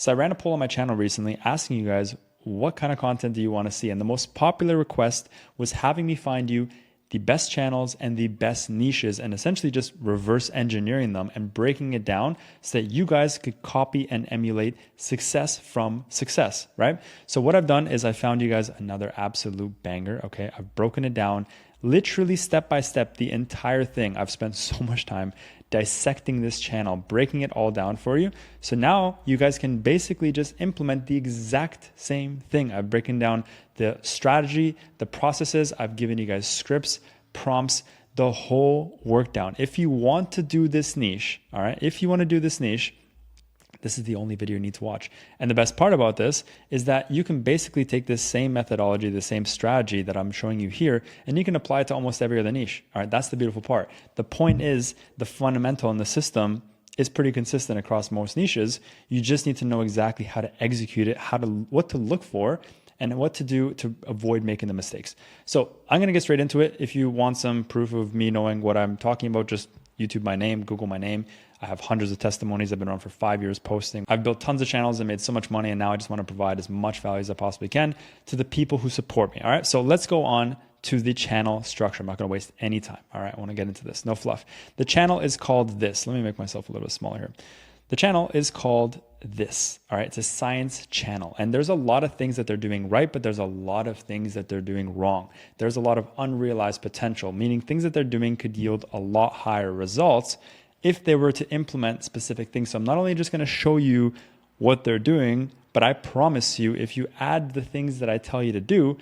So I ran a poll on my channel recently asking you guys, what kind of content do you want to see? And the most popular request was having me find you the best channels and the best niches and essentially just reverse engineering them and breaking it down so that you guys could copy and emulate success from success, right? So what I've done is I found you guys another absolute banger, okay? I've broken it down literally step by step, the entire thing. I've spent so much time dissecting this channel, breaking it all down for you. So now you guys can basically just implement the exact same thing. I've broken down the strategy, the processes. I've given you guys scripts, prompts, the whole work down. If you want to do this niche, all right, if you want to do this niche, this is the only video you need to watch. And the best part about this is that you can basically take this same methodology, the same strategy that I'm showing you here, and you can apply it to almost every other niche. All right, that's the beautiful part. The point is the fundamental in the system is pretty consistent across most niches. You just need to know exactly how to execute it, what to look for, and what to do to avoid making the mistakes. So I'm gonna get straight into it. If you want some proof of me knowing what I'm talking about, just YouTube my name, Google my name. I have hundreds of testimonies. I've been around for 5 years posting. I've built tons of channels and made so much money, and now I just want to provide as much value as I possibly can to the people who support me. All right, so let's go on to the channel structure. I'm not going to waste any time. All right, I want to get into this. No fluff. The channel is called this. Let me make myself a little bit smaller here. The channel is called this. All right, it's a science channel, and there's a lot of things that they're doing right, but there's a lot of things that they're doing wrong. There's a lot of unrealized potential, meaning things that they're doing could yield a lot higher results if they were to implement specific things. So I'm not only just going to show you what they're doing, but I promise you, if you add the things that I tell you to do,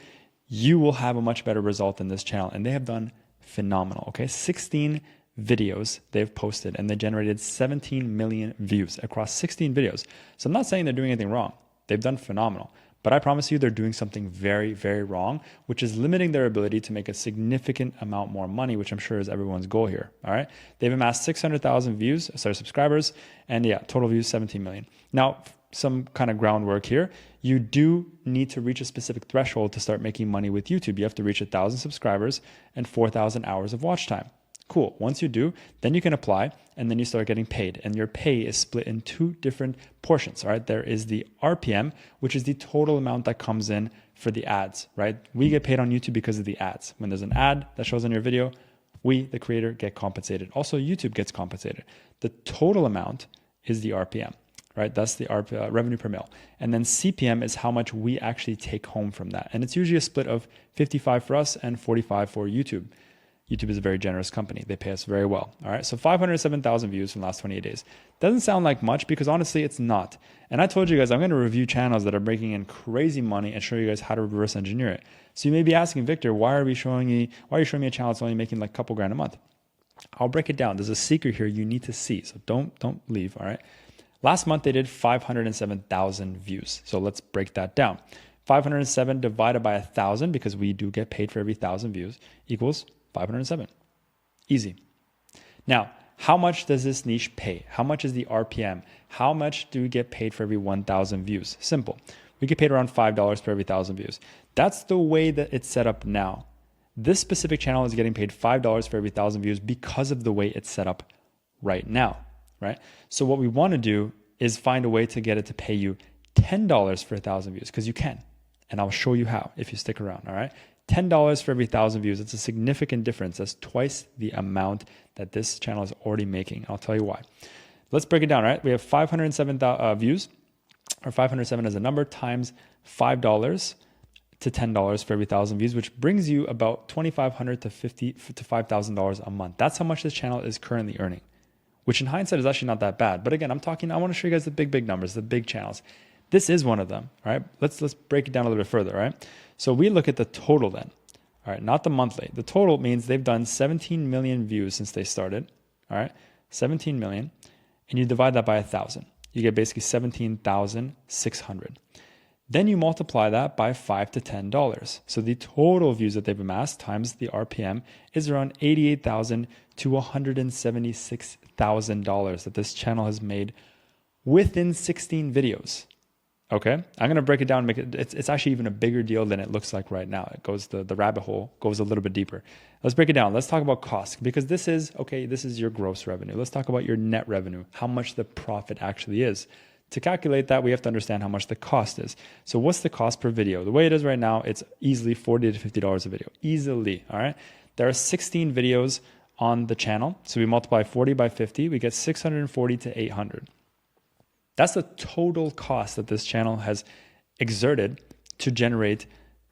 you will have a much better result in this channel. And they have done phenomenal, okay? 16 videos they've posted, and they generated 17 million views across 16 videos. So I'm not saying they're doing anything wrong. They've done phenomenal. But I promise you they're doing something very, very wrong, which is limiting their ability to make a significant amount more money, which I'm sure is everyone's goal here. All right. They've amassed 600,000 subscribers, and yeah, total views 17 million. Now, some kind of groundwork here. You do need to reach a specific threshold to start making money with YouTube. You have to reach 1,000 subscribers and 4,000 hours of watch time. Cool. Once you do, then you can apply and then you start getting paid. And your pay is split in two different portions. All right. There is the RPM, which is the total amount that comes in for the ads, right? We get paid on YouTube because of the ads. When there's an ad that shows on your video, we, the creator, get compensated. Also, YouTube gets compensated. The total amount is the RPM, right? That's the revenue per mil. And then CPM is how much we actually take home from that. And it's usually a split of 55 for us and 45 for YouTube. YouTube is a very generous company. They pay us very well. All right. So 507,000 views from the last 28 days. Doesn't sound like much because honestly, it's not. And I told you guys, I'm going to review channels that are breaking in crazy money and show you guys how to reverse engineer it. So you may be asking, Victor, why are you showing me a channel that's only making like a couple grand a month? I'll break it down. There's a secret here you need to see. So don't leave. All right. Last month, they did 507,000 views. So let's break that down. 507 divided by 1,000, because we do get paid for every 1,000 views, equals 507. Easy. Now, how much does this niche pay? How much is the RPM? How much do we get paid for every 1,000 views? Simple. We get paid around $5 per every 1,000 views. That's the way that it's set up now. This specific channel is getting paid $5 for every 1,000 views because of the way it's set up right now, right? So what we want to do is find a way to get it to pay you $10 for 1,000 views, because you can. And I'll show you how if you stick around, all right? $10 for every 1,000 views. It's a significant difference. That's twice the amount that this channel is already making. I'll tell you why. Let's break it down, right? We have 507 views, or 507 as a number, times $5 to $10 for every 1,000 views, which brings you about $2,500 to $5,000 a month. That's how much this channel is currently earning, which in hindsight is actually not that bad. But again, I want to show you guys the big numbers, the big channels. This is one of them, all right? Let's break it down a little bit further, all right? So we look at the total then, all right? Not the monthly. The total means they've done 17 million views since they started, all right? 17 million, and you divide that by 1,000. You get basically 17,600. Then you multiply that by $5 to $10. So the total views that they've amassed times the RPM is around $88,000 to $176,000 that this channel has made within 16 videos. Okay, I'm going to break it down and make it's actually even a bigger deal than it looks like right now. It goes, the rabbit hole goes a little bit deeper. Let's break it down. Let's talk about costs, because this is your gross revenue. Let's talk about your net revenue, how much the profit actually is. To calculate that, we have to understand how much the cost is. So what's the cost per video? The way it is right now, it's easily $40 to $50 a video. Easily, all right? There are 16 videos on the channel. So we multiply 40 by 50, we get 640 to 800. That's the total cost that this channel has exerted to generate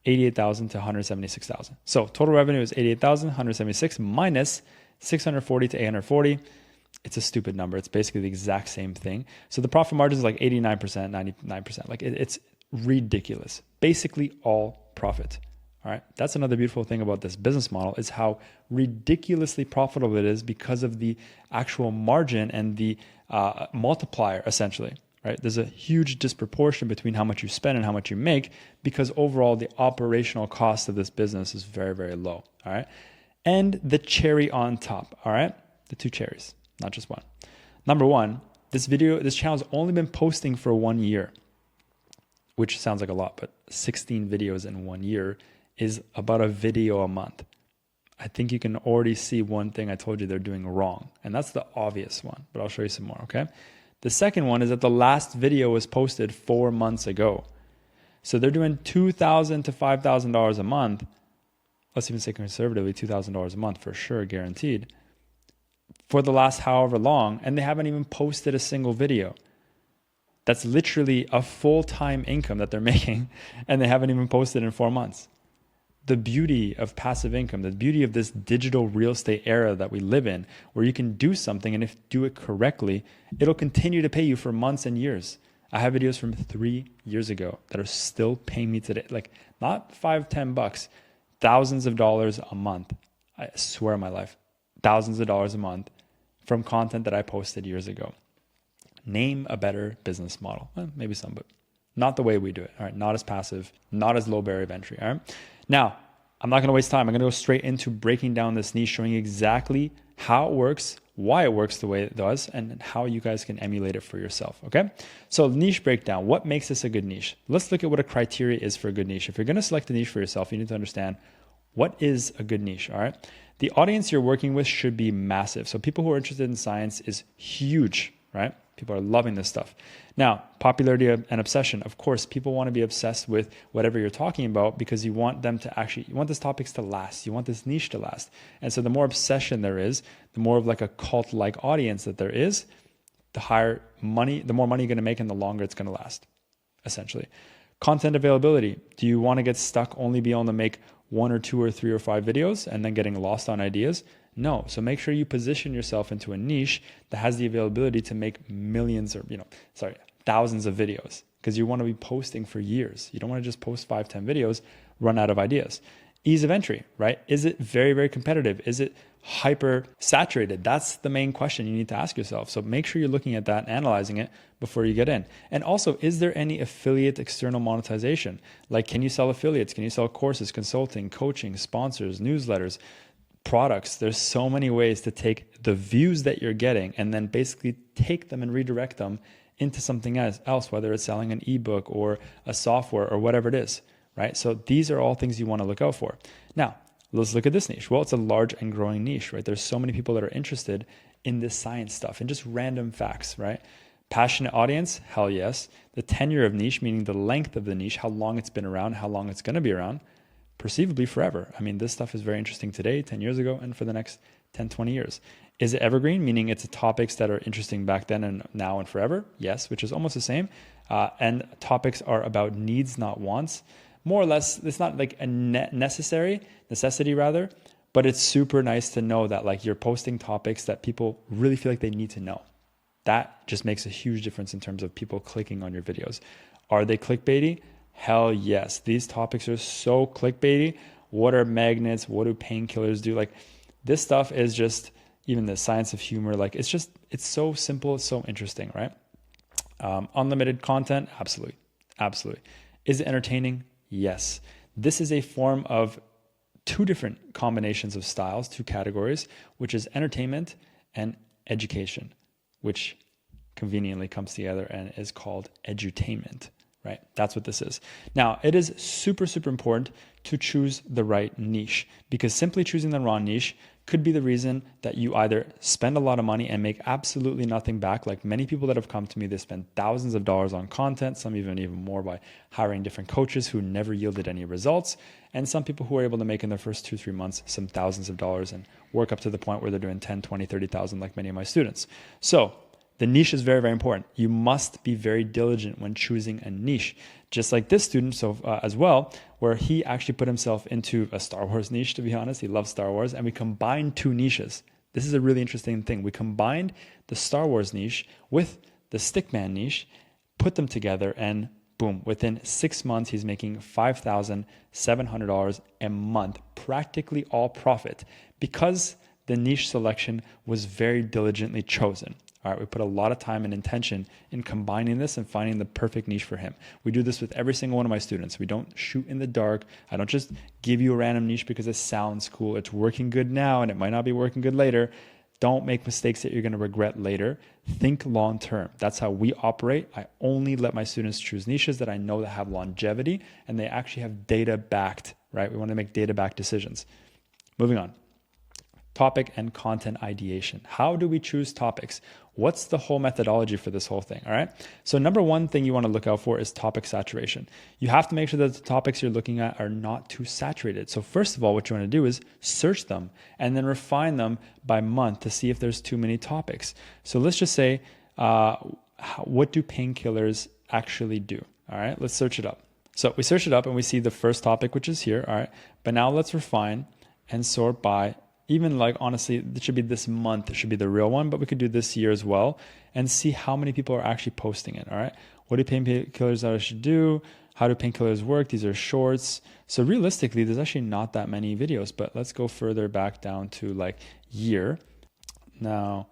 88,000 to 176,000. So total revenue is 88,000, 176 minus 640 to 840. It's a stupid number. It's basically the exact same thing. So the profit margin is like 89%, 99%. Like it's ridiculous. Basically all profit. All right. That's another beautiful thing about this business model is how ridiculously profitable it is because of the actual margin and the multiplier, essentially. Right? There's a huge disproportion between how much you spend and how much you make because overall the operational cost of this business is very, very low. All right. And the cherry on top. All right. The two cherries, not just one. Number one, this channel has only been posting for 1 year, which sounds like a lot, but 16 videos in 1 year is about a video a month. I think you can already see one thing I told you they're doing wrong, and that's the obvious one, but I'll show you some more, okay? The second one is that the last video was posted 4 months ago. So they're doing $2,000 to $5,000 a month. Let's even say conservatively $2,000 a month for sure, guaranteed, for the last however long, and they haven't even posted a single video. That's literally a full-time income that they're making, and they haven't even posted in 4 months. The beauty of passive income, the beauty of this digital real estate era that we live in, where you can do something and if you do it correctly, it'll continue to pay you for months and years. I have videos from 3 years ago that are still paying me today, like not $5, $10, thousands of dollars a month. I swear on my life, thousands of dollars a month from content that I posted years ago. Name a better business model. Maybe some, but not the way we do it. All right, not as passive, not as low barrier of entry. All right. Now, I'm not going to waste time. I'm going to go straight into breaking down this niche, showing you exactly how it works, why it works the way it does, and how you guys can emulate it for yourself. Okay. So niche breakdown. What makes this a good niche? Let's look at what a criteria is for a good niche. If you're going to select a niche for yourself, you need to understand what is a good niche. All right. The audience you're working with should be massive. So people who are interested in science is huge, right? People are loving this stuff. Now, popularity and obsession. Of course, people want to be obsessed with whatever you're talking about because you want them to you want these topics to last. You want this niche to last. And so the more obsession there is, the more of like a cult-like audience that there is, the more money you're going to make and the longer it's going to last, essentially. Content availability. Do you want to get stuck only be able to make 1 or 2 or 3 or 5 videos and then getting lost on ideas? No. So make sure you position yourself into a niche that has the availability to make millions or, thousands of videos because you want to be posting for years. You don't want to just post 5, 10 videos, run out of ideas. Ease of entry, right? Is it very, very competitive? Is it hyper saturated? That's the main question you need to ask yourself. So make sure you're looking at that and analyzing it before you get in. And also, is there any affiliate external monetization? Like, can you sell affiliates? Can you sell courses, consulting, coaching, sponsors, newsletters, products? There's so many ways to take the views that you're getting and then basically take them and redirect them into something else, whether it's selling an ebook or a software or whatever it is, right? So these are all things you want to look out for. Now, let's look at this niche. Well, it's a large and growing niche, right? There's so many people that are interested in this science stuff and just random facts, right? Passionate audience, hell yes. The tenure of niche, meaning the length of the niche, how long it's been around, how long it's going to be around, perceivably forever. I mean, this stuff is very interesting today, 10 years ago, and for the next 10, 20 years. Is it evergreen, meaning it's topics that are interesting back then and now and forever? Yes, which is almost the same. And topics are about needs, not wants. More or less, it's not like a necessity rather, but it's super nice to know that like you're posting topics that people really feel like they need to know. That just makes a huge difference in terms of people clicking on your videos. Are they clickbaity? Hell yes. These topics are so clickbaity. What are magnets? What do painkillers do? Like this stuff is just even the science of humor. Like it's so simple. It's so interesting, right? Unlimited content. Absolutely. Absolutely. Is it entertaining? Yes. This is a form of 2 different combinations of styles, 2 categories, which is entertainment and education, which conveniently comes together and is called edutainment. right? That's what this is. Now, it is super, super important to choose the right niche, because simply choosing the wrong niche could be the reason that you either spend a lot of money and make absolutely nothing back. Like many people that have come to me, they spend thousands of dollars on content, some even more by hiring different coaches who never yielded any results. And some people who are able to make in their first 2-3 months some thousands of dollars and work up to the point where they're doing 10, 20, 30,000 like many of my students. So the niche is very, very important. You must be very diligent when choosing a niche. Just like this student as well, where he actually put himself into a Star Wars niche, to be honest. He loves Star Wars, and we combined two niches. This is a really interesting thing. We combined the Star Wars niche with the stickman niche, put them together, and boom, within 6 months, he's making $5,700 a month, practically all profit, because the niche selection was very diligently chosen. All right, we put a lot of time and intention in combining this and finding the perfect niche for him. We do this with every single one of my students. We don't shoot in the dark. I don't just give you a random niche because it sounds cool. It's working good now and it might not be working good later. Don't make mistakes that you're going to regret later. Think long term. That's how we operate. I only let my students choose niches that I know that have longevity and they actually have data backed, right? We want to make data backed decisions. Moving on. Topic and content ideation. How do we choose topics? What's the whole methodology for this whole thing? All right. So number one thing you want to look out for is topic saturation. You have to make sure that the topics you're looking at are not too saturated. So first of all, what you want to do is search them and then refine them by month to see if there's too many topics. So let's just say, what do painkillers actually do? All right. Let's search it up. So we search it up and we see the first topic, which is here. All right. But now let's refine and sort by, even like, honestly, it should be this month. It should be the real one, but we could do this year as well and see how many people are actually posting it. All right. What do painkillers that I should do? How do painkillers work? These are shorts. So realistically, there's actually not that many videos, but let's go further back down to like year. Now,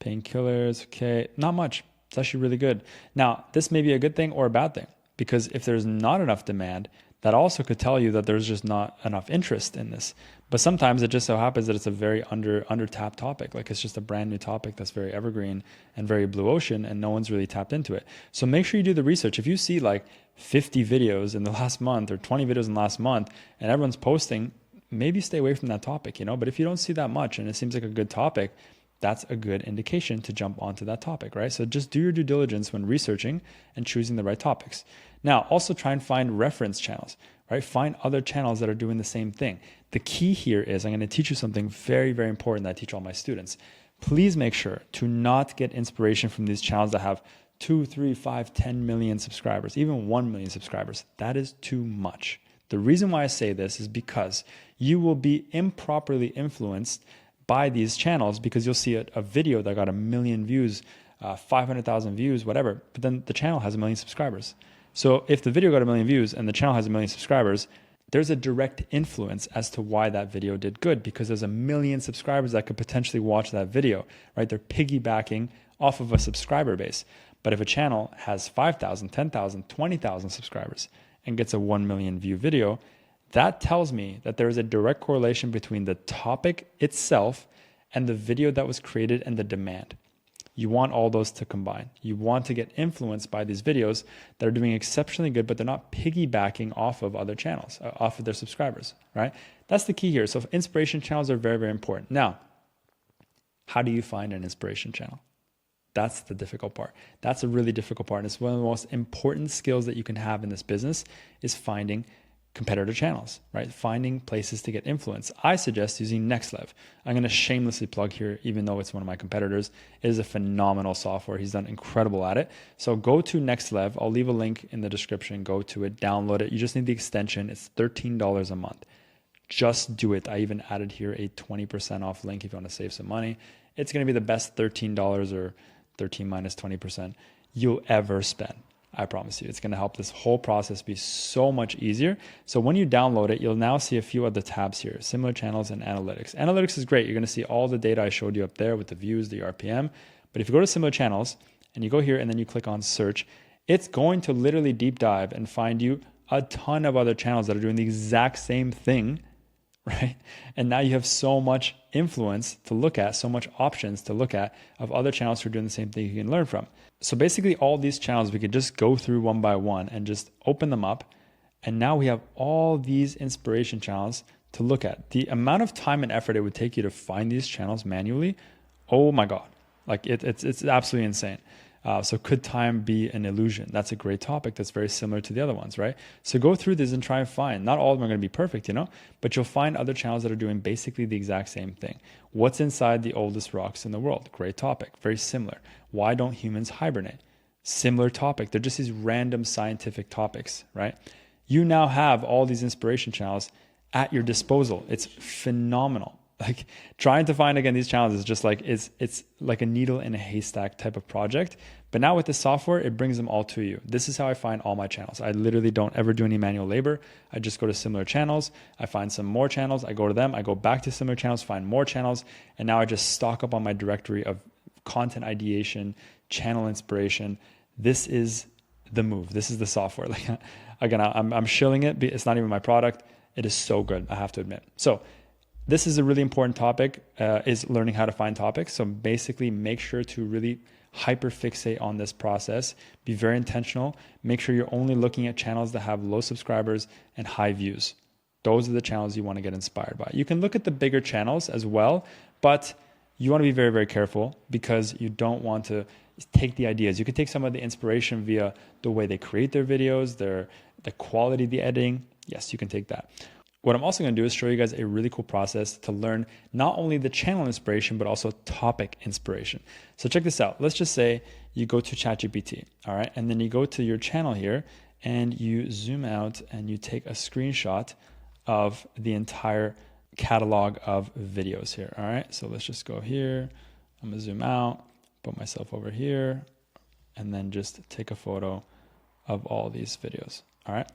painkillers. Okay. Not much. It's actually really good. Now, this may be a good thing or a bad thing, because if there's not enough demand, that also could tell you that there's just not enough interest in this. But sometimes it just so happens that it's a very under-tapped topic. Like it's just a brand new topic that's very evergreen and very blue ocean and no one's really tapped into it. So make sure you do the research. If you see like 50 videos in the last month or 20 videos in the last month and everyone's posting, maybe stay away from that topic, you know? But if you don't see that much and it seems like a good topic, that's a good indication to jump onto that topic, right? So just do your due diligence when researching and choosing the right topics. Now, also try and find reference channels, right? Find other channels that are doing the same thing. The key here is, I'm going to teach you something very, very important that I teach all my students. Please make sure to not get inspiration from these channels that have 2, 3, 5, 10 million subscribers, even 1 million subscribers. That is too much. The reason why I say this is because you will be improperly influenced by these channels, because you'll see a video that got 1 million views, 500,000 views, whatever, but then the channel has 1 million subscribers. So if the video got 1 million views and the channel has 1 million subscribers, there's a direct influence as to why that video did good, because there's 1 million subscribers that could potentially watch that video, right? They're piggybacking off of a subscriber base. But if a channel has 5,000, 10,000, 20,000 subscribers and gets a 1 million view video, that tells me that there is a direct correlation between the topic itself and the video that was created and the demand. You want all those to combine. You want to get influenced by these videos that are doing exceptionally good, but they're not piggybacking off of other channels, off of their subscribers, right? That's the key here. So inspiration channels are very, very important. Now, how do you find an inspiration channel? That's the difficult part. That's a really difficult part. And it's one of the most important skills that you can have in this business is finding competitor channels, right? Finding places to get influence. I suggest using NextLev. I'm going to shamelessly plug here, even though it's one of my competitors. It is a phenomenal software. He's done incredible at it. So go to NextLev. I'll leave a link in the description. Go to it, download it. You just need the extension. It's $13 a month. Just do it. I even added here a 20% off link if you want to save some money. It's going to be the best $13 or 13 minus 20% you'll ever spend. I promise you, it's going to help this whole process be so much easier. So when you download it, you'll now see a few other tabs here, similar channels and analytics. Analytics is great. You're going to see all the data I showed you up there with the views, the RPM. But if you go to similar channels and you go here and then you click on search, it's going to literally deep dive and find you a ton of other channels that are doing the exact same thing, right? And now you have so much influence to look at, so much options to look at of other channels who are doing the same thing you can learn from. So basically all these channels, we could just go through one by one and just open them up. And now we have all these inspiration channels to look at. The amount of time and effort it would take you to find these channels manually, oh my God, like it's absolutely insane. So could time be an illusion? That's a great topic. That's very similar to the other ones, right? So go through this and try and find, not all of them are going to be perfect, but you'll find other channels that are doing basically the exact same thing. What's inside the oldest rocks in the world? Great topic. Very similar. Why don't humans hibernate? Similar topic. They're just these random scientific topics, right? You now have all these inspiration channels at your disposal. It's phenomenal. Like trying to find again these channels is just like it's like a needle in a haystack type of project. But now with the software, it brings them all to you. This is how I find all my channels. I literally don't ever do any manual labor. I just go to similar channels. I find some more channels. I go to them. I go back to similar channels, find more channels. And now I just stock up on my directory of content ideation, channel inspiration. This is the move. This is the software. Like again, I'm shilling it. It's not even my product. It is so good, I have to admit. So this is a really important topic, is learning how to find topics. So basically make sure to really hyper fixate on this process. Be very intentional. Make sure you're only looking at channels that have low subscribers and high views. Those are the channels you want to get inspired by. You can look at the bigger channels as well, but you want to be very, very careful because you don't want to take the ideas. You can take some of the inspiration via the way they create their videos, the quality of the editing. Yes, you can take that. What I'm also going to do is show you guys a really cool process to learn not only the channel inspiration, but also topic inspiration. So check this out. Let's just say you go to ChatGPT, all right? And then you go to your channel here and you zoom out and you take a screenshot of the entire catalog of videos here, all right? So let's just go here. I'm going to zoom out, put myself over here, and then just take a photo of all these videos, all right?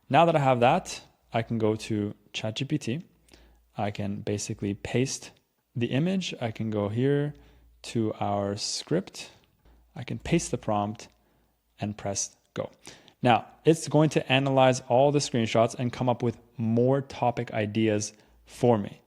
Now that I have that, I can go to ChatGPT. I can basically paste the image. I can go here to our script. I can paste the prompt and press go. Now, it's going to analyze all the screenshots and come up with more topic ideas for me.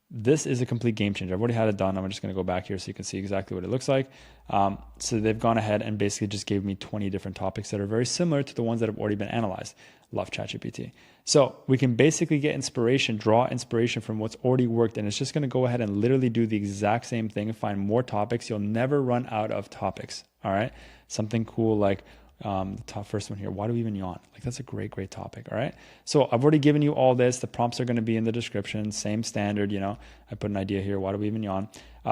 This is a complete game changer. I've already had it done. I'm just going to go back here so you can see exactly what it looks like. So they've gone ahead and basically just gave me 20 different topics that are very similar to the ones that have already been analyzed. Love ChatGPT. So we can basically get inspiration, draw inspiration from what's already worked, and it's just going to go ahead and literally do the exact same thing and find more topics. You'll never run out of topics. All right. Something cool like the top first one here. Why do we even yawn? Like that's a great topic. All right. So I've already given you all this. The prompts are going to be in the description, same standard, I put an idea here. Why do we even yawn?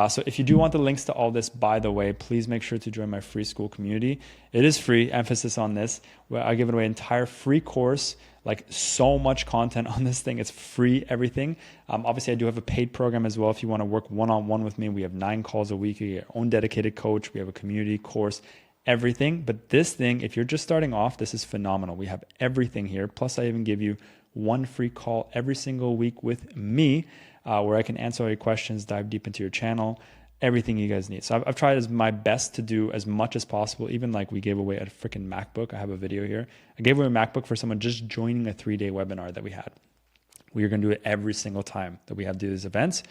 So if you do want the links to all this, by the way, please make sure to join my free school community. It is free, emphasis on this, where I give away an entire free course, like so much content on this thing. It's free, everything. Obviously I do have a paid program as well. If you want to work one-on-one with me, we have 9 calls a week. You get your own dedicated coach. We have a community course, everything. But this thing, if you're just starting off, this is phenomenal. We have everything here. Plus I even give you 1 free call every single week with me, where I can answer all your questions, dive deep into your channel, everything you guys need. So I've tried as my best to do as much as possible. Even like we gave away a freaking MacBook. I have a video here. I gave away a MacBook for someone just joining a 3-day webinar that we had. We are going to do it every single time that we have to do these events.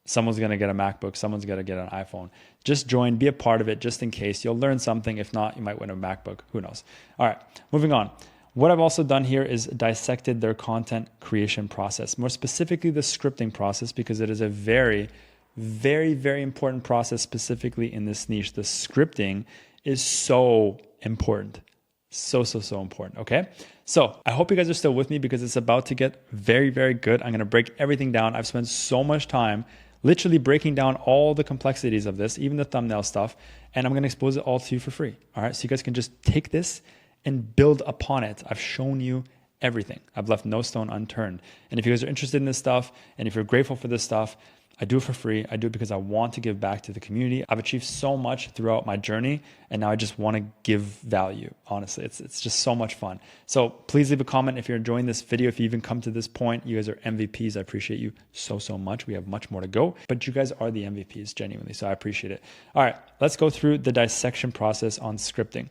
Someone's going to get a MacBook. Someone's going to get an iPhone. Just join, be a part of it just in case. You'll learn something. If not, you might win a MacBook. Who knows? All right, moving on. What I've also done here is dissected their content creation process, more specifically the scripting process, because it is a very, very, very important process specifically in this niche. The scripting is so important. So important, okay? So I hope you guys are still with me because it's about to get very, very good. I'm gonna break everything down. I've spent so much time literally breaking down all the complexities of this, even the thumbnail stuff, and I'm gonna expose it all to you for free, all right? So you guys can just take this and build upon it. I've shown you everything. I've left no stone unturned. And if you guys are interested in this stuff, and if you're grateful for this stuff, I do it for free. I do it because I want to give back to the community. I've achieved so much throughout my journey, and now I just want to give value. Honestly, it's just so much fun. So please leave a comment if you're enjoying this video. If you even come to this point, you guys are MVPs. I appreciate you so much. We have much more to go, but you guys are the MVPs, genuinely. So I appreciate it. All right, let's go through the dissection process on scripting.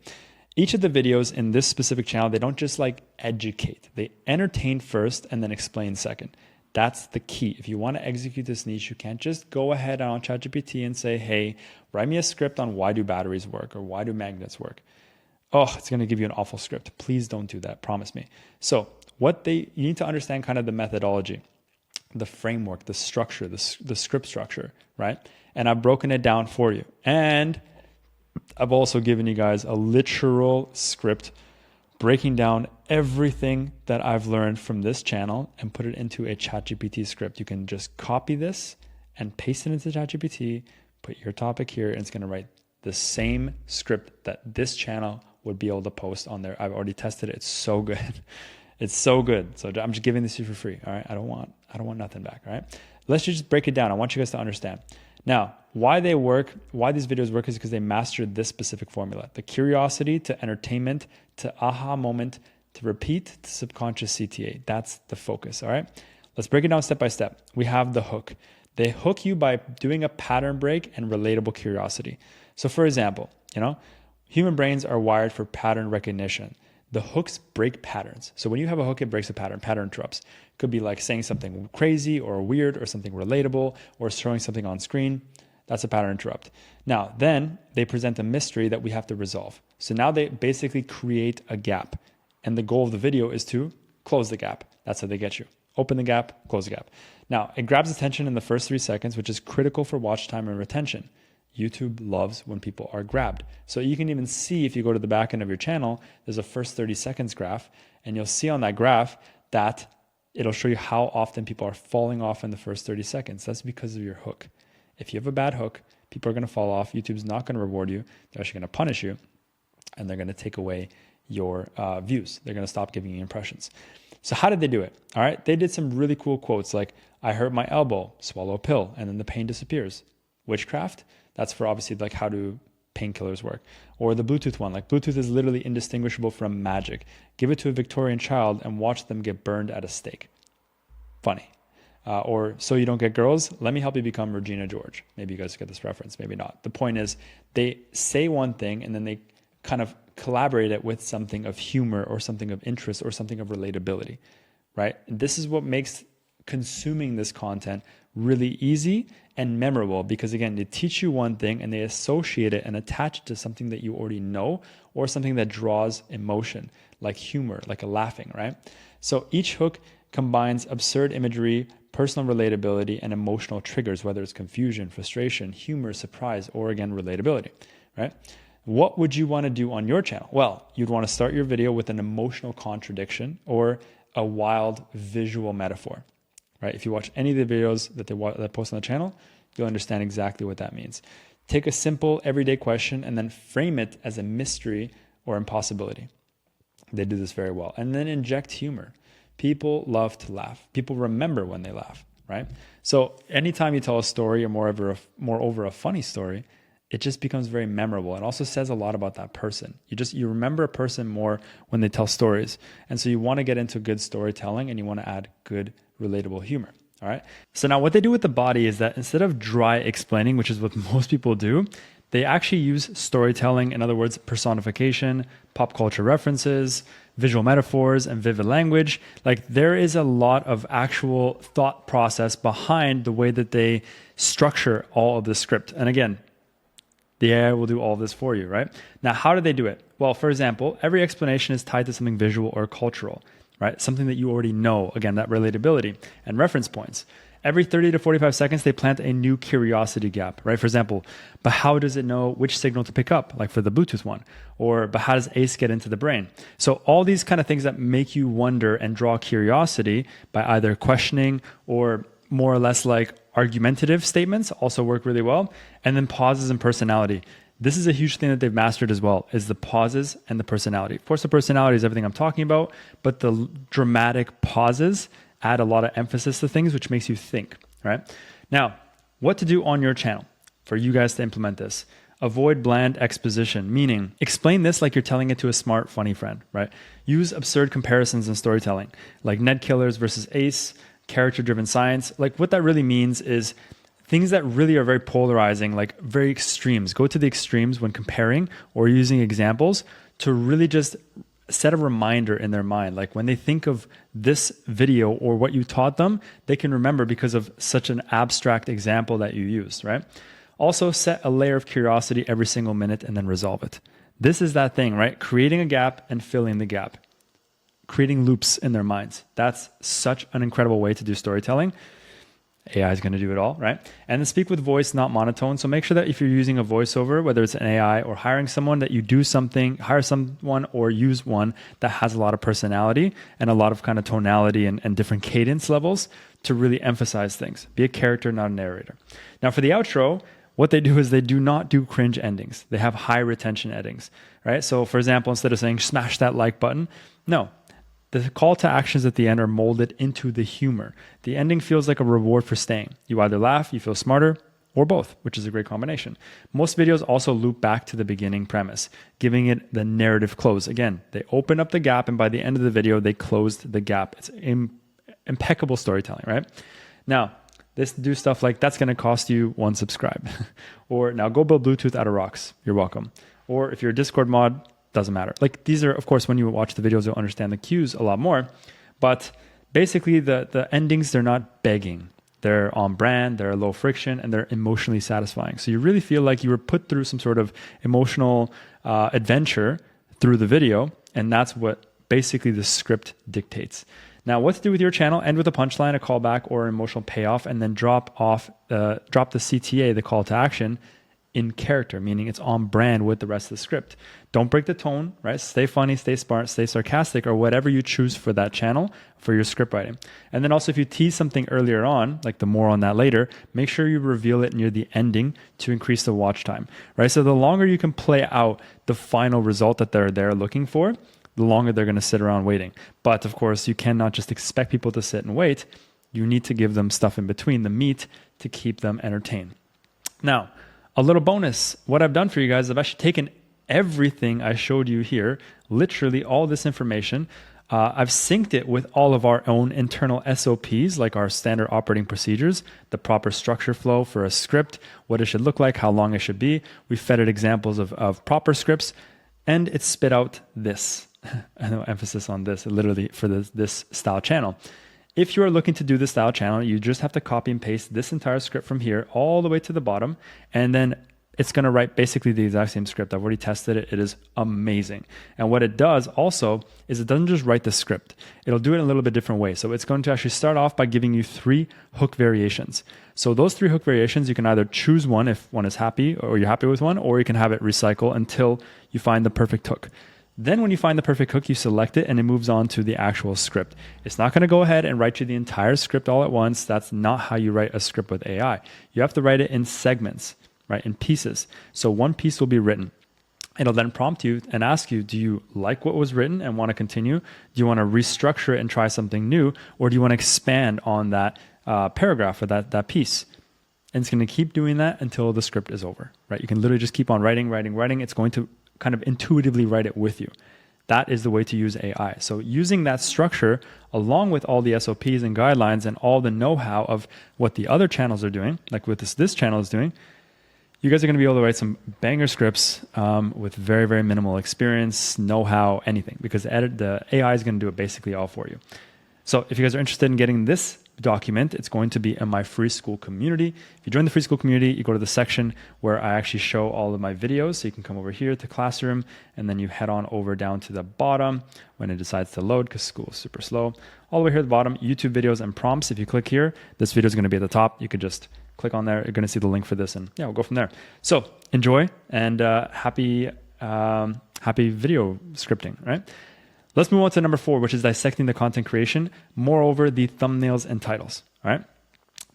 Each of the videos in this specific channel, they don't just like educate. They entertain first and then explain second. That's the key. If you want to execute this niche, you can't just go ahead on ChatGPT and say, hey, write me a script on why do batteries work or why do magnets work. Oh, it's going to give you an awful script. Please don't do that. Promise me. So you need to understand kind of the methodology, the framework, the structure, the script structure, right? And I've broken it down for you. And I've also given you guys a literal script breaking down everything that I've learned from this channel and put it into a ChatGPT script. You can just copy this and paste it into ChatGPT, put your topic here, and it's going to write the same script that this channel would be able to post on there. I've already tested it. It's so good. It's so good. So I'm just giving this to you for free. All right. I don't want nothing back. All right. Let's just break it down. I want you guys to understand. Now, why these videos work is because they mastered this specific formula: the curiosity to entertainment to aha moment to repeat to subconscious CTA. That's the focus. All right. Let's break it down step by step. We have the hook. They hook you by doing a pattern break and relatable curiosity. So for example, human brains are wired for pattern recognition. The hooks break patterns. So when you have a hook, it breaks a pattern. Pattern interrupts. It could be like saying something crazy or weird or something relatable or showing something on screen. That's a pattern interrupt. Now, then they present a mystery that we have to resolve. So now they basically create a gap. And the goal of the video is to close the gap. That's how they get you. Open the gap, close the gap. Now, it grabs attention in the first 3 seconds, which is critical for watch time and retention. YouTube loves when people are grabbed. So you can even see, if you go to the back end of your channel, there's a first 30 seconds graph, and you'll see on that graph that it'll show you how often people are falling off in the first 30 seconds. That's because of your hook. If you have a bad hook, people are going to fall off. YouTube's not going to reward you. They're actually going to punish you, and they're going to take away your views. They're going to stop giving you impressions. So how did they do it? All right. They did some really cool quotes like, I hurt my elbow, swallow a pill, and then the pain disappears. Witchcraft? That's for obviously like how do painkillers work. Or the Bluetooth one, like Bluetooth is literally indistinguishable from magic. Give it to a Victorian child and watch them get burned at a stake. Funny. Or so you don't get girls, let me help you become Regina George. Maybe you guys get this reference, maybe not. The point is they say one thing and then they kind of collaborate it with something of humor or something of interest or something of relatability, right? And this is what makes consuming this content really easy and memorable, because again, they teach you one thing and they associate it and attach it to something that you already know or something that draws emotion, like humor, like a laughing, right? So each hook combines absurd imagery, personal relatability, and emotional triggers, whether it's confusion, frustration, humor, surprise, or again, relatability, right? What would you want to do on your channel? Well, you'd want to start your video with an emotional contradiction or a wild visual metaphor. Right? If you watch any of the videos that they post on the channel, you'll understand exactly what that means. Take a simple everyday question and then frame it as a mystery or impossibility. They do this very well. And then inject humor. People love to laugh. People remember when they laugh, right? So anytime you tell a story or moreover a funny story, it just becomes very memorable. It also says a lot about that person. You remember a person more when they tell stories. And so you want to get into good storytelling and you want to add good relatable humor. All right. So now what they do with the body is that instead of dry explaining, which is what most people do, they actually use storytelling. In other words, personification, pop culture references, visual metaphors, and vivid language. Like there is a lot of actual thought process behind the way that they structure all of the script. And again, the AI will do all of this for you, right? Now, how do they do it? Well, for example, every explanation is tied to something visual or cultural, right? Something that you already know. Again, that relatability and reference points. Every 30 to 45 seconds, they plant a new curiosity gap, right? For example, but how does it know which signal to pick up, like for the Bluetooth one? Or, but how does ACE get into the brain? So all these kind of things that make you wonder and draw curiosity by either questioning or more or less like argumentative statements also work really well. And then pauses and personality. This is a huge thing that they've mastered as well, is the pauses and the personality. Of course, the personality is everything I'm talking about, but the dramatic pauses add a lot of emphasis to things, which makes you think, right? Now, what to do on your channel for you guys to implement this. Avoid bland exposition, meaning explain this like you're telling it to a smart, funny friend, right? Use absurd comparisons in storytelling, like net killers versus ACE, character-driven science. Like what that really means is things that really are very polarizing, like very extremes. Go to the extremes when comparing or using examples to really just set a reminder in their mind. Like when they think of this video or what you taught them, they can remember because of such an abstract example that you used, right? Also, set a layer of curiosity every single minute and then resolve it. This is that thing, right? Creating a gap and filling the gap. Creating loops in their minds. That's such an incredible way to do storytelling. AI is going to do it all, right? And then speak with voice, not monotone. So make sure that if you're using a voiceover, whether it's an AI or hiring someone, that you do something, hire someone or use one that has a lot of personality and a lot of kind of tonality and different cadence levels to really emphasize things. Be a character, not a narrator. Now for the outro, what they do is they do not do cringe endings. They have high retention endings, right? So for example, instead of saying smash that like button, no. The call to actions at the end are molded into the humor. The ending feels like a reward for staying. You either laugh, you feel smarter, or both, which is a great combination. Most videos also loop back to the beginning premise, giving it the narrative close. Again, they open up the gap, and by the end of the video, they closed the gap. It's impeccable storytelling, right? Now, this do stuff like that's going to cost you 1 subscribe. Or now go build Bluetooth out of rocks. You're welcome. Or if you're a Discord mod, doesn't matter. Like these are, of course, when you watch the videos, you'll understand the cues a lot more. But basically the endings, they're not begging. They're on brand, they're low friction, and they're emotionally satisfying. So you really feel like you were put through some sort of emotional adventure through the video. And that's what basically the script dictates. Now, what to do with your channel? End with a punchline, a callback, or an emotional payoff, and then drop the CTA, the call to action, in character, meaning it's on brand with the rest of the script. Don't break the tone, right? Stay funny, stay smart, stay sarcastic, or whatever you choose for that channel for your script writing. And then also if you tease something earlier on, like the more on that later, make sure you reveal it near the ending to increase the watch time, right? So the longer you can play out the final result that they're looking for, the longer they're going to sit around waiting. But of course, you cannot just expect people to sit and wait. You need to give them stuff in between, the meat, to keep them entertained. Now, a little bonus, what I've done for you guys, I've actually taken everything I showed you here, literally all this information. I've synced it with all of our own internal SOPs, like our standard operating procedures, the proper structure flow for a script, what it should look like, how long it should be. We fed it examples of proper scripts, and it spit out this. I know emphasis on this, literally for this style channel. If you are looking to do the style channel, you just have to copy and paste this entire script from here all the way to the bottom, and then it's going to write basically the exact same script. I've already tested it. It is amazing. And what it does also is it doesn't just write the script. It'll do it in a little bit different way. So it's going to actually start off by giving you 3 hook variations. So those 3 hook variations, you can either choose one if one is happy or you're happy with one, or you can have it recycle until you find the perfect hook. Then when you find the perfect hook, you select it and it moves on to the actual script. It's not going to go ahead and write you the entire script all at once. That's not how you write a script with AI. You have to write it in segments, right? In pieces. So one piece will be written. It'll then prompt you and ask you, do you like what was written and want to continue? Do you want to restructure it and try something new? Or do you want to expand on that paragraph or that piece? And it's going to keep doing that until the script is over, right? You can literally just keep on writing. It's going to kind of intuitively write it with you. That is the way to use AI. So using that structure along with all the SOPs and guidelines and all the know-how of what the other channels are doing, like what this channel is doing, you guys are going to be able to write some banger scripts with very, very minimal experience, know-how, anything, because the AI is going to do it basically all for you. So if you guys are interested in getting this document, it's going to be in my free school community. If you join the free school community, you go to the section where I actually show all of my videos. So you can come over here to Classroom, and then you head on over down to the bottom when it decides to load, because school is super slow. All the way here at the bottom, YouTube videos and prompts. If you click here, this video is going to be at the top. You could just click on there. You're going to see the link for this, and yeah, we'll go from there. So enjoy, and happy video scripting, right? Let's move on to number 4, which is dissecting the content creation. Moreover, the thumbnails and titles, all right?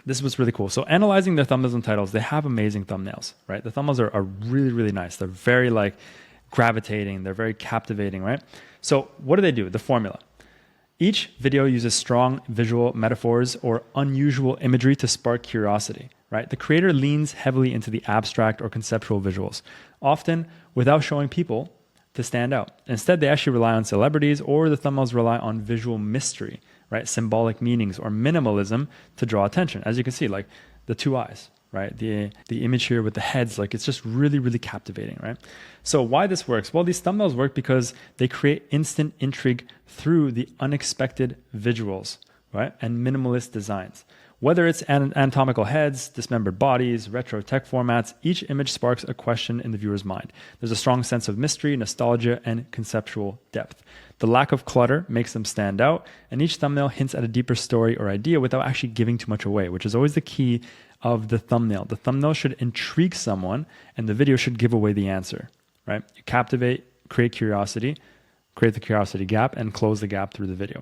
This was really cool. So analyzing their thumbnails and titles, they have amazing thumbnails, right? The thumbnails are really, really nice. They're very like gravitating. They're very captivating, right? So what do? The formula. Each video uses strong visual metaphors or unusual imagery to spark curiosity, right? The creator leans heavily into the abstract or conceptual visuals, often without showing people to stand out. Instead, they actually rely on celebrities, or the thumbnails rely on visual mystery, right? Symbolic meanings or minimalism to draw attention. As you can see, like the 2 eyes, right? The image here with the heads, like it's just really, really captivating, right? So why this works? Well, these thumbnails work because they create instant intrigue through the unexpected visuals, right? And minimalist designs. Whether it's anatomical heads, dismembered bodies, retro tech formats, each image sparks a question in the viewer's mind. There's a strong sense of mystery, nostalgia, and conceptual depth. The lack of clutter makes them stand out, and each thumbnail hints at a deeper story or idea without actually giving too much away, which is always the key of the thumbnail. The thumbnail should intrigue someone, and the video should give away the answer, right? You captivate, create curiosity, create the curiosity gap, and close the gap through the video.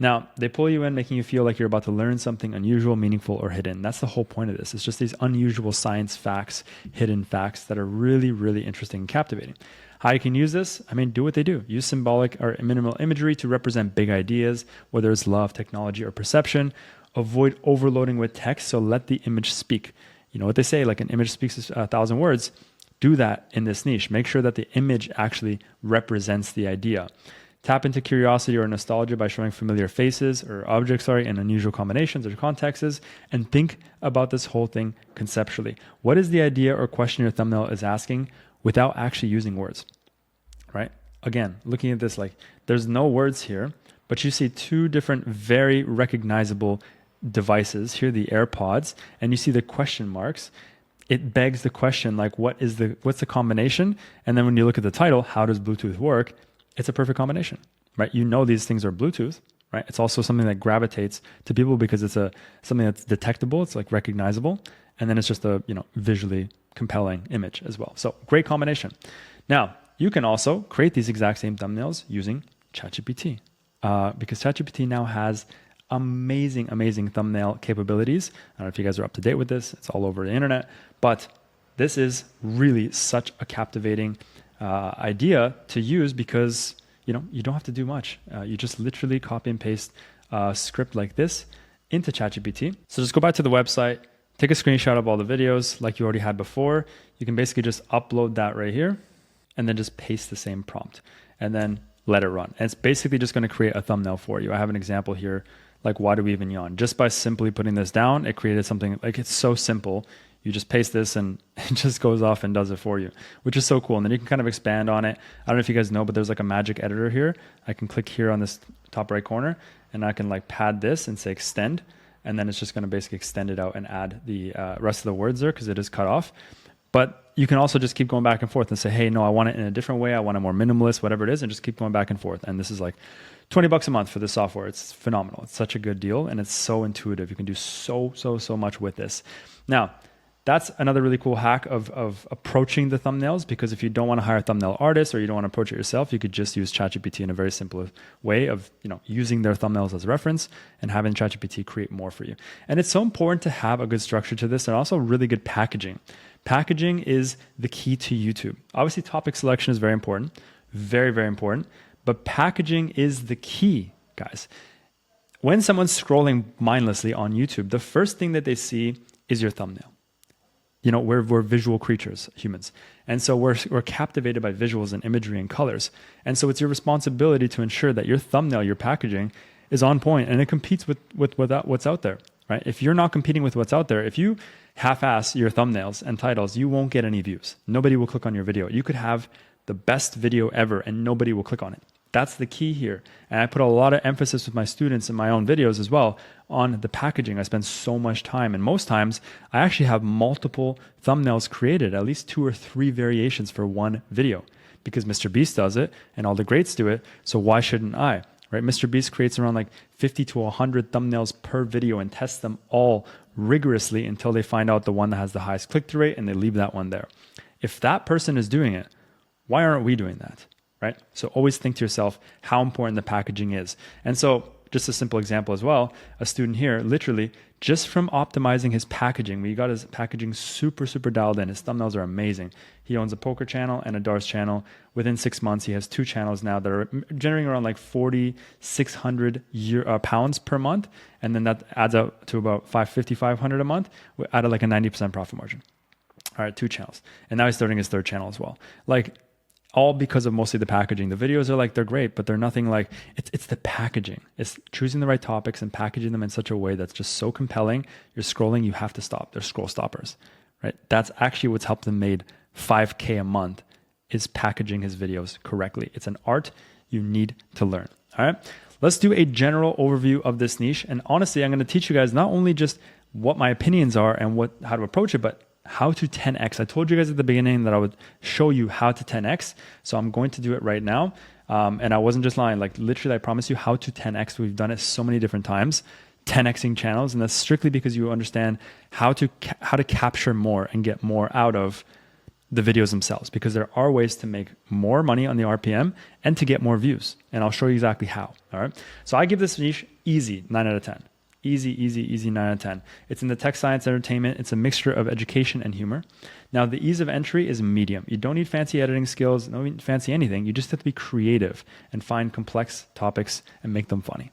Now, they pull you in, making you feel like you're about to learn something unusual, meaningful, or hidden. That's the whole point of this. It's just these unusual science facts, hidden facts that are really, really interesting and captivating. How you can use this? I mean, do what they do. Use symbolic or minimal imagery to represent big ideas, whether it's love, technology, or perception. Avoid overloading with text, so let the image speak. You know what they say, like an image speaks 1,000 words. Do that in this niche. Make sure that the image actually represents the idea. Tap into curiosity or nostalgia by showing familiar faces or objects, in unusual combinations or contexts, and think about this whole thing conceptually. What is the idea or question your thumbnail is asking without actually using words, right? Again, looking at this, like there's no words here, but you see two different very recognizable devices here, the AirPods, and you see the question marks. It begs the question, like what's the combination? And then when you look at the title, how does Bluetooth work? It's a perfect combination, right? You know these things are Bluetooth, right? It's also something that gravitates to people because it's something that's detectable, it's like recognizable, and then it's just a visually compelling image as well. So great combination. Now, you can also create these exact same thumbnails using ChatGPT because ChatGPT now has amazing, amazing thumbnail capabilities. I don't know if you guys are up to date with this. It's all over the internet, but this is really such a captivating idea to use because you don't have to do much. You just literally copy and paste a script like this into ChatGPT. So just go back to the website, take a screenshot of all the videos like you already had before. You can basically just upload that right here and then just paste the same prompt and then let it run. And it's basically just going to create a thumbnail for you. I have an example here, like why do we even yawn? Just by simply putting this down, it created something like it's so simple. You just paste this and it just goes off and does it for you, which is so cool. And then you can kind of expand on it. I don't know if you guys know, but there's like a magic editor here. I can click here on this top right corner and I can like pad this and say extend. And then it's just going to basically extend it out and add the rest of the words there because it is cut off. But you can also just keep going back and forth and say, hey, no, I want it in a different way. I want it more minimalist, whatever it is, and just keep going back and forth. And this is like $20 a month for this software. It's phenomenal. It's such a good deal and it's so intuitive. You can do so much with this. Now, that's another really cool hack of approaching the thumbnails, because if you don't want to hire thumbnail artists or you don't want to approach it yourself, you could just use ChatGPT in a very simple way of using their thumbnails as a reference and having ChatGPT create more for you. And it's so important to have a good structure to this and also really good packaging. Packaging is the key to YouTube. Obviously, topic selection is very important, very, very important, but packaging is the key, guys. When someone's scrolling mindlessly on YouTube, the first thing that they see is your thumbnail. We're visual creatures, humans. And so we're captivated by visuals and imagery and colors. And so it's your responsibility to ensure that your thumbnail, your packaging is on point and it competes with what's out there, right? If you're not competing with what's out there, if you half-ass your thumbnails and titles, you won't get any views. Nobody will click on your video. You could have the best video ever and nobody will click on it. That's the key here. And I put a lot of emphasis with my students in my own videos as well on the packaging. I spend so much time, and most times I actually have multiple thumbnails created, at least 2 or 3 variations for one video, because Mr. Beast does it and all the greats do it. So why shouldn't I? Right? Mr. Beast creates around like 50 to 100 thumbnails per video and tests them all rigorously until they find out the one that has the highest click-through rate and they leave that one there. If that person is doing it, why aren't we doing that? Right? So always think to yourself how important the packaging is. And so just a simple example as well, a student here, literally just from optimizing his packaging, we got his packaging super dialed in. His thumbnails are amazing. He owns a poker channel and a darts channel. Within 6 months, he has 2 channels now that are generating around like 4,600 pounds per month. And then that adds up to about 5,500 a month out of like a 90% profit margin. All right, 2 channels. And now he's starting his 3rd channel as well. Like, all because of mostly the packaging. The videos are like, they're great, but they're nothing like, it's the packaging. It's choosing the right topics and packaging them in such a way that's just so compelling. You're scrolling, you have to stop. They're scroll stoppers, right? That's actually what's helped him made $5K a month, is packaging his videos correctly. It's an art you need to learn. All right, let's do a general overview of this niche. And honestly, I'm going to teach you guys not only just what my opinions are and how to approach it, but how to 10x. I told you guys at the beginning that I would show you how to 10x. So I'm going to do it right now. And I wasn't just lying, like literally, I promise you how to 10x. We've done it so many different times, 10xing channels. And that's strictly because you understand how to capture more and get more out of the videos themselves, because there are ways to make more money on the RPM and to get more views. And I'll show you exactly how. All right. So I give this niche easy 9 out of 10. Easy 9 out of 10. It's in the tech, science, entertainment. It's a mixture of education and humor. Now, the ease of entry is medium. You don't need fancy editing skills, no need fancy anything. You just have to be creative and find complex topics and make them funny.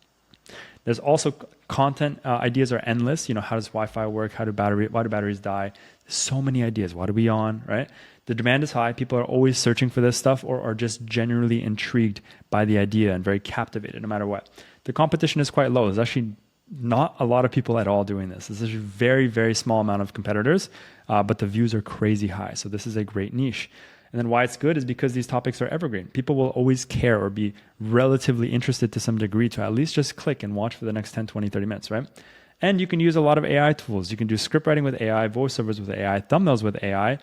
There's also content. Ideas are endless. You know, how does Wi-Fi work? Why do batteries die? There's so many ideas. What are we on, right? The demand is high. People are always searching for this stuff or are just genuinely intrigued by the idea and very captivated no matter what. The competition is quite low. There's actually not a lot of people at all doing this. This is a very, very small amount of competitors, but the views are crazy high. So this is a great niche. And then why it's good is because these topics are evergreen. People will always care or be relatively interested to some degree to at least just click and watch for the next 10, 20, 30 minutes, right? And you can use a lot of AI tools. You can do script writing with AI, voiceovers with AI, thumbnails with AI.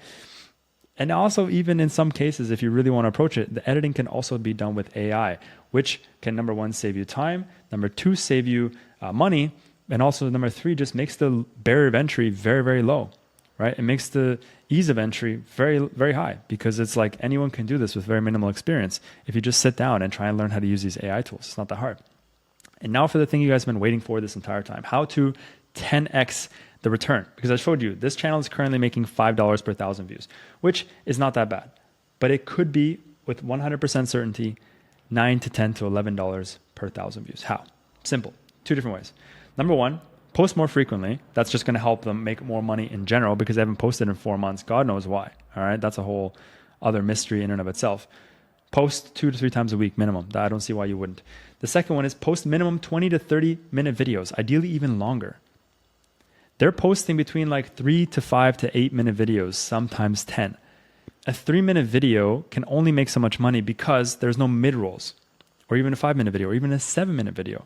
And also, even in some cases, if you really want to approach it, the editing can also be done with AI, which can, number one, save you time. Number two, save you money. And also, number three, just makes the barrier of entry very, very low, right? It makes the ease of entry very, very high, because it's like anyone can do this with very minimal experience. If you just sit down and try and learn how to use these AI tools, it's not that hard. And now for the thing you guys have been waiting for this entire time, how to 10x the return. Because I showed you, this channel is currently making $5 per 1,000 views, which is not that bad. But it could be, with 100% certainty, $9 to $10 to $11 per 1,000 views. How? Simple. Two different ways. Number one, post more frequently. That's just going to help them make more money in general, because they haven't posted in 4 months. God knows why. All right. That's a whole other mystery in and of itself. Post 2 to 3 times a week minimum. I don't see why you wouldn't. The second one is post minimum 20 to 30 minute videos, ideally even longer. They're posting between like 3 to 5 to 8 minute videos, sometimes 10. A 3-minute video can only make so much money because there's no mid-rolls, or even a 5-minute video, or even a 7-minute video.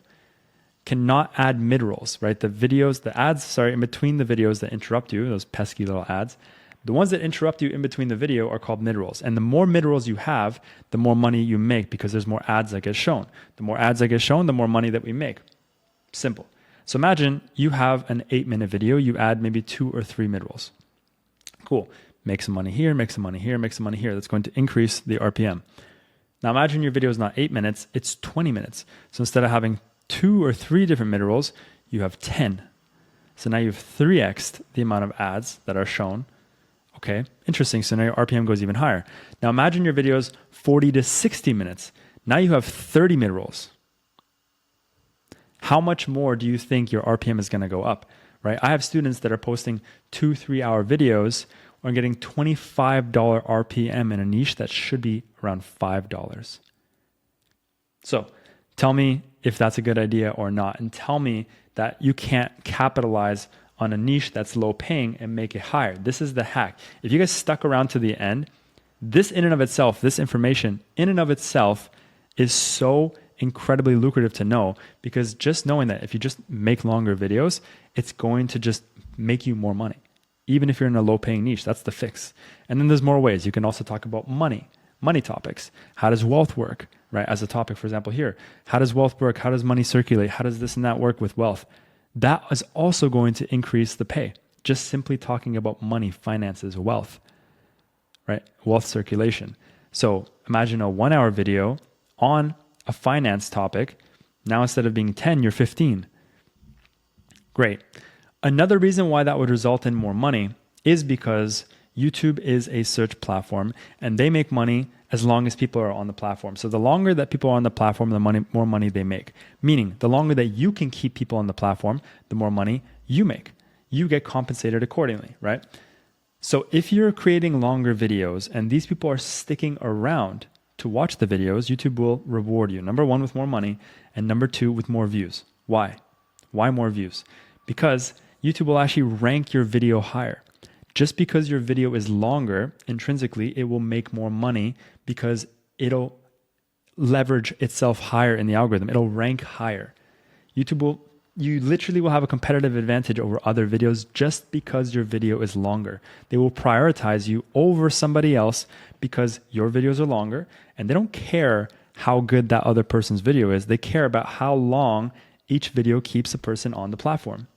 Cannot add mid-rolls, right? The ads in between the videos that interrupt you, those pesky little ads, the ones that interrupt you in between the video are called mid-rolls. And the more mid-rolls you have, the more money you make, because there's more ads that get shown. The more ads that get shown, the more money that we make. Simple. So imagine you have an 8-minute video, you add maybe 2 or 3 mid-rolls. Cool. Make some money here, make some money here, make some money here. That's going to increase the RPM. Now imagine your video is not 8 minutes, it's 20 minutes. So instead of having 2 or 3 different mid-rolls, you have 10. So now you've 3x'd the amount of ads that are shown. Okay, interesting. So now your RPM goes even higher. Now imagine your video is 40 to 60 minutes. Now you have 30 mid-rolls. How much more do you think your RPM is going to go up, right? I have students that are posting 2-3 hour videos or getting $25 RPM in a niche that should be around $5. So tell me if that's a good idea or not, and tell me that you can't capitalize on a niche that's low paying and make it higher. This is the hack. If you guys stuck around to the end, this in and of itself, this information in and of itself is so incredibly lucrative to know, because just knowing that if you just make longer videos, it's going to just make you more money. Even if you're in a low paying niche, that's the fix. And then there's more ways. You can also talk about money topics. How does wealth work, right? As a topic, for example, here, how does wealth work? How does money circulate? How does this and that work with wealth? That is also going to increase the pay. Just simply talking about money, finances, wealth, right? Wealth circulation. So imagine a 1-hour video on a finance topic. Now, instead of being 10, you're 15. Great. Another reason why that would result in more money is because YouTube is a search platform and they make money as long as people are on the platform. So the longer that people are on the platform, the more money they make. Meaning, the longer that you can keep people on the platform, the more money you make. You get compensated accordingly, right? So if you're creating longer videos and these people are sticking around to watch the videos, YouTube will reward you. Number one, with more money, and number two, with more views. Why? Why more views? Because YouTube will actually rank your video higher. Just because your video is longer, intrinsically, it will make more money because it'll leverage itself higher in the algorithm. It'll rank higher. You literally will have a competitive advantage over other videos just because your video is longer. They will prioritize you over somebody else because your videos are longer, and they don't care how good that other person's video is. They care about how long each video keeps a person on the platform.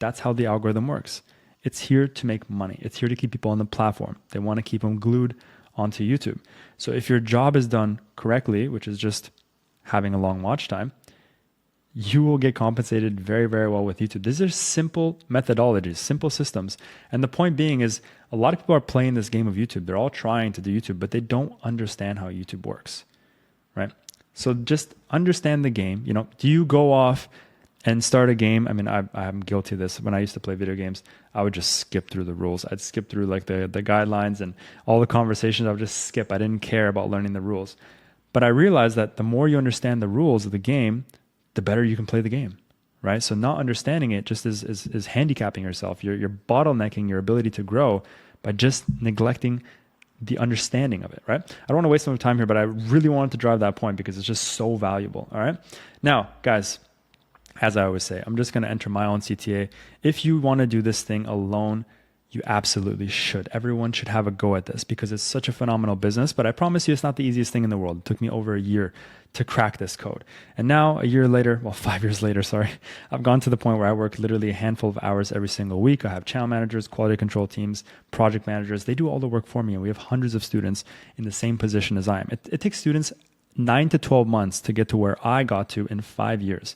That's how the algorithm works. It's here to make money. It's here to keep people on the platform. They want to keep them glued onto YouTube. So if your job is done correctly, which is just having a long watch time, you will get compensated very, very well with YouTube. These are simple methodologies, simple systems. And the point being is a lot of people are playing this game of YouTube. They're all trying to do YouTube, but they don't understand how YouTube works, right? So just understand the game. You know, do you go off and start a game? I mean, I'm guilty of this. When I used to play video games, I would just skip through the rules. I'd skip through like the guidelines and all the conversations. I would just skip. I didn't care about learning the rules. But I realized that the more you understand the rules of the game, the better you can play the game, right? So not understanding it just is handicapping yourself. You're bottlenecking your ability to grow by just neglecting the understanding of it, right? I don't want to waste some time here, but I really wanted to drive that point because it's just so valuable, all right? Now, guys, as I always say, I'm just going to enter my own CTA. If you want to do this thing alone, you absolutely should. Everyone should have a go at this because it's such a phenomenal business. But I promise you, it's not the easiest thing in the world. It took me over a year to crack this code. And now, a year later, well, 5 years later, sorry, I've gone to the point where I work literally a handful of hours every single week. I have channel managers, quality control teams, project managers. They do all the work for me. And we have hundreds of students in the same position as I am. It takes students 9 to 12 months to get to where I got to in 5 years.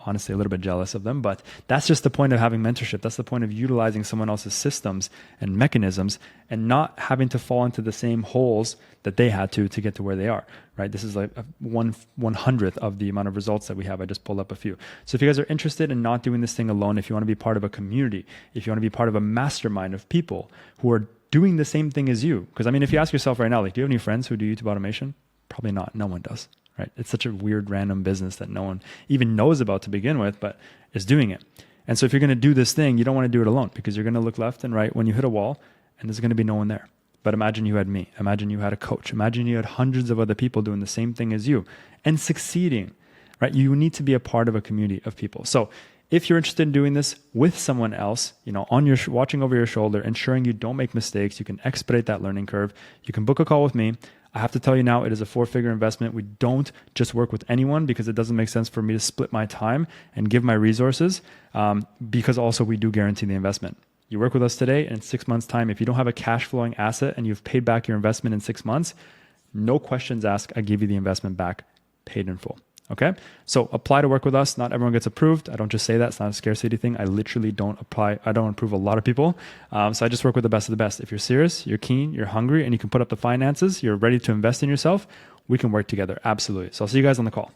Honestly, a little bit jealous of them, but that's just the point of having mentorship. That's the point of utilizing someone else's systems and mechanisms and not having to fall into the same holes that they had to get to where they are, right? This is like 1/100th of the amount of results that we have. I just pulled up a few. So if you guys are interested in not doing this thing alone, if you want to be part of a community, if you want to be part of a mastermind of people who are doing the same thing as you, because I mean, if you ask yourself right now, like, do you have any friends who do YouTube automation? Probably not. No one does. Right? It's such a weird random business that no one even knows about to begin with, but is doing it. And so if you're going to do this thing, you don't want to do it alone because you're going to look left and right when you hit a wall and there's going to be no one there. But imagine you had me. Imagine you had a coach. Imagine you had hundreds of other people doing the same thing as you and succeeding, right? You need to be a part of a community of people. So if you're interested in doing this with someone else, you know, on your watching over your shoulder, ensuring you don't make mistakes, you can expedite that learning curve. You can book a call with me. I have to tell you now, it is a 4-figure investment. We don't just work with anyone because it doesn't make sense for me to split my time and give my resources because also we do guarantee the investment. You work with us today and in 6 months' time, if you don't have a cash flowing asset and you've paid back your investment in 6 months, no questions asked, I give you the investment back paid in full. Okay, so apply to work with us. Not everyone gets approved. I don't just say that. It's not a scarcity thing. I literally don't apply. I don't approve a lot of people. So I just work with the best of the best. If you're serious, you're keen, you're hungry, and you can put up the finances, you're ready to invest in yourself, we can work together. Absolutely. So I'll see you guys on the call.